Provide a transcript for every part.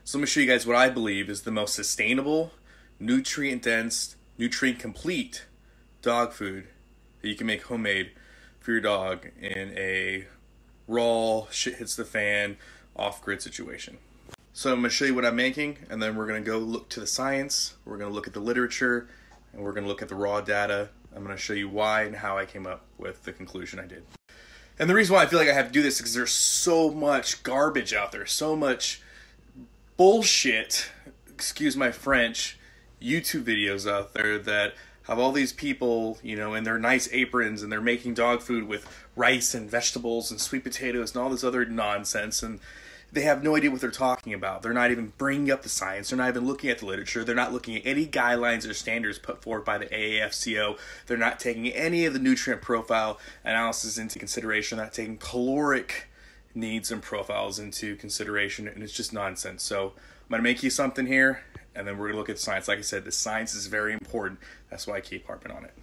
So I'm going to show you guys what I believe is the most sustainable, nutrient-dense, nutrient-complete dog food that you can make homemade for your dog in a raw, shit hits the fan, off-grid situation. So I'm going to show you what I'm making, and then we're going to go look to the science, we're going to look at the literature, and we're going to look at the raw data. I'm going to show you why and how I came up with the conclusion I did. And the reason why I feel like I have to do this is because there's so much garbage out there, so much bullshit, excuse my French, YouTube videos out there that have all these people, you know, in their nice aprons, and they're making dog food with rice and vegetables and sweet potatoes and all this other nonsense, and they have no idea what they're talking about. They're not even bringing up the science. They're not even looking at the literature. They're not looking at any guidelines or standards put forward by the AAFCO. They're not taking any of the nutrient profile analysis into consideration. They're not taking caloric needs and profiles into consideration, and it's just nonsense. So I'm going to make you something here, and then we're going to look at the science. Like I said, the science is very important. That's why I keep harping on it.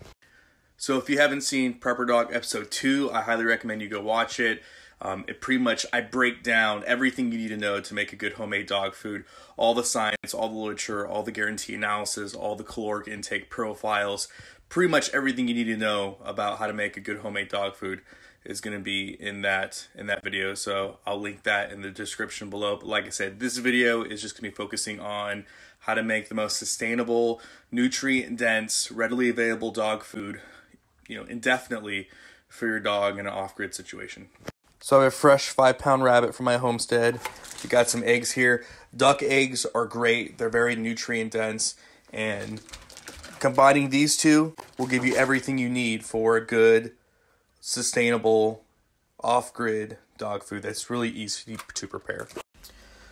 So if you haven't seen Prepper Dog episode 2, I highly recommend you go watch it. It pretty much, I break down everything you need to know to make a good homemade dog food. All the science, all the literature, all the guarantee analysis, all the caloric intake profiles, pretty much everything you need to know about how to make a good homemade dog food is going to be in that video. So I'll link that in the description below. But like I said, this video is just going to be focusing on how to make the most sustainable, nutrient-dense, readily available dog food, you know, indefinitely for your dog in an off-grid situation. So I have a fresh 5-pound rabbit from my homestead. We got some eggs here. Duck eggs are great. They're very nutrient dense, and combining these two will give you everything you need for a good, sustainable, off-grid dog food that's really easy to prepare.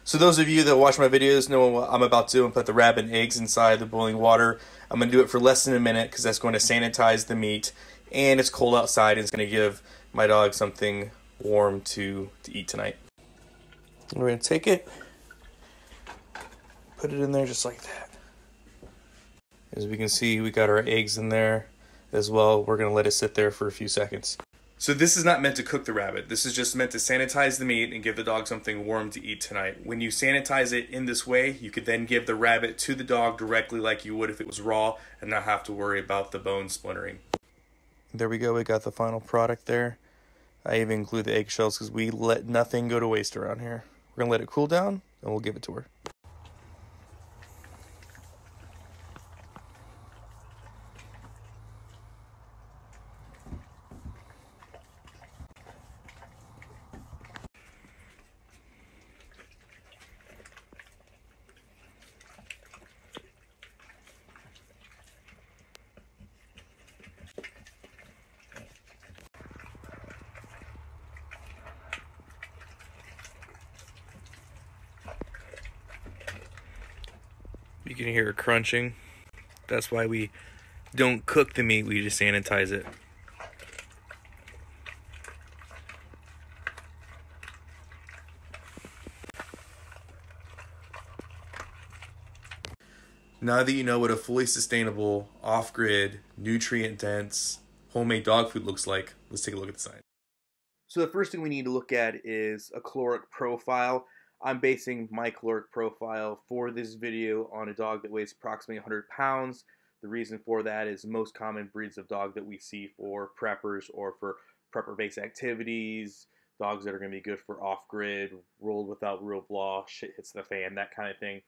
So those of you that watch my videos know what I'm about to do and put the rabbit and eggs inside the boiling water. I'm going to do it for less than a minute because that's going to sanitize the meat, and it's cold outside and it's going to give my dog something warm to eat tonight. We're going to take it, put it in there just like that. As we can see, we got our eggs in there as well. We're going to let it sit there for a few seconds. So this is not meant to cook the rabbit. This is just meant to sanitize the meat and give the dog something warm to eat tonight. When you sanitize it in this way, you could then give the rabbit to the dog directly like you would if it was raw and not have to worry about the bone splintering. There we go. We got the final product there. I even include the eggshells because we let nothing go to waste around here. We're going to let it cool down, and we'll give it to her. You can hear it crunching. That's why we don't cook the meat, we just sanitize it. Now that you know what a fully sustainable, off-grid, nutrient-dense, homemade dog food looks like, let's take a look at the science. So the first thing we need to look at is a caloric profile. I'm basing my caloric profile for this video on a dog that weighs approximately 100 pounds. The reason for that is most common breeds of dog that we see for preppers or for prepper-based activities, dogs that are going to be good for off-grid, rolled without rule of law, shit hits the fan, that kind of thing,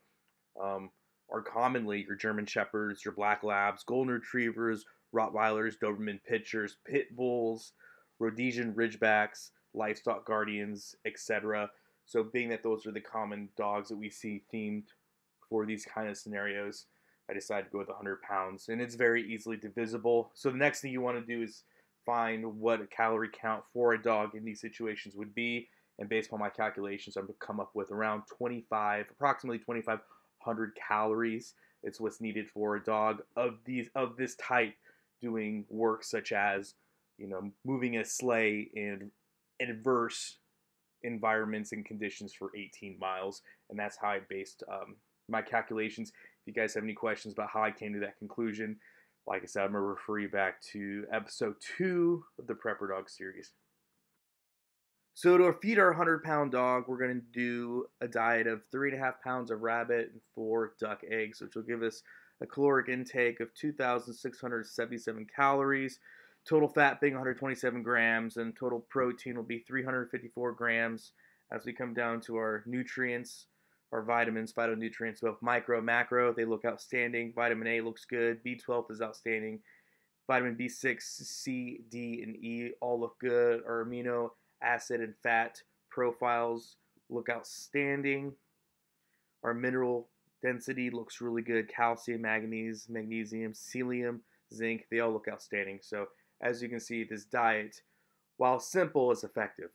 are commonly your German Shepherds, your Black Labs, Golden Retrievers, Rottweilers, Doberman Pinschers, Pit Bulls, Rhodesian Ridgebacks, Livestock Guardians, etc. So being that those are the common dogs that we see themed for these kind of scenarios, I decided to go with 100 pounds. And it's very easily divisible. So the next thing you want to do is find what a calorie count for a dog in these situations would be. And based on my calculations, I'm going to come up with around approximately 2,500 calories. It's what's needed for a dog of this type doing work such as, you know, moving a sleigh in adverse environments and conditions for 18 miles, and that's how I based my calculations. If you guys have any questions about how I came to that conclusion, like I said, I'm going to refer you back to episode 2 of the Prepper Dog series. So to feed our 100-pound dog, we're going to do a diet of 3.5 pounds of rabbit and 4 duck eggs, which will give us a caloric intake of 2,677 calories, total fat being 127 grams, and total protein will be 354 grams. As we come down to our nutrients, our vitamins, phytonutrients, both micro and macro, they look outstanding. Vitamin A looks good. B12 is outstanding. Vitamin B6, C, D, and E all look good. Our amino acid and fat profiles look outstanding. Our mineral density looks really good. Calcium, manganese, magnesium, selenium, zinc, they all look outstanding. So as you can see, this diet, while simple, is effective.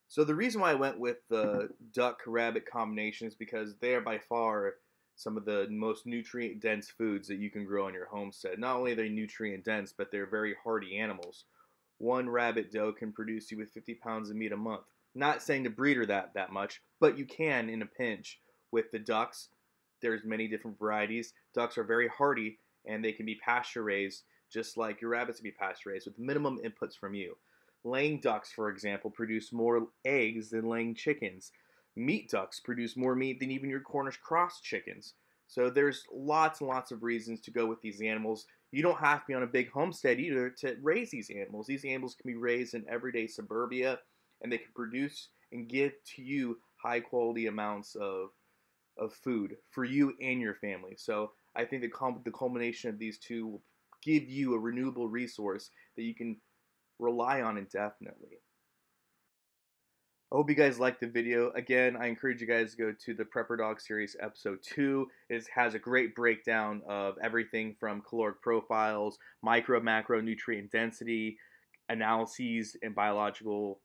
So the reason why I went with the duck-rabbit combination is because they are by far some of the most nutrient-dense foods that you can grow on your homestead. Not only are they nutrient-dense, but they're very hardy animals. One rabbit doe can produce you with 50 pounds of meat a month. Not saying to breeder that much, but you can in a pinch. With the ducks, there's many different varieties. Ducks are very hardy, and they can be pasture-raised, just like your rabbits can be pasture-raised, with minimum inputs from you. Laying ducks, for example, produce more eggs than laying chickens. Meat ducks produce more meat than even your Cornish cross chickens. So there's lots and lots of reasons to go with these animals. You don't have to be on a big homestead either to raise these animals. These animals can be raised in everyday suburbia, and they can produce and give to you high quality amounts of food for you and your family. So I think the culmination of these two will give you a renewable resource that you can rely on indefinitely. I hope you guys liked the video. Again, I encourage you guys to go to the Prepper Dog Series Episode 2. It has a great breakdown of everything from caloric profiles, micro, macro, nutrient density, analyses, and biological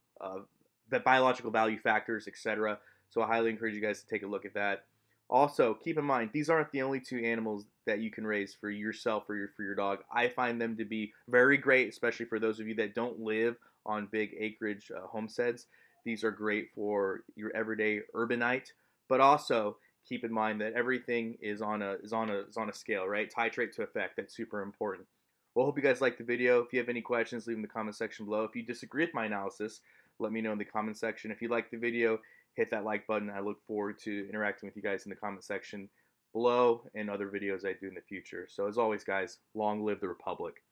value factors, etc. So I highly encourage you guys to take a look at that. Also, keep in mind, these aren't the only two animals that you can raise for yourself or for your dog. I find them to be very great, especially for those of you that don't live on big acreage homesteads. These are great for your everyday urbanite, but also keep in mind that everything is on a scale, right? Titrate to effect. That's super important. Well, I hope you guys liked the video. If you have any questions, leave them in the comment section below. If you disagree with my analysis, let me know in the comment section. If you like the video, hit that like button. I look forward to interacting with you guys in the comment section below and other videos I do in the future. So as always, guys, long live the Republic.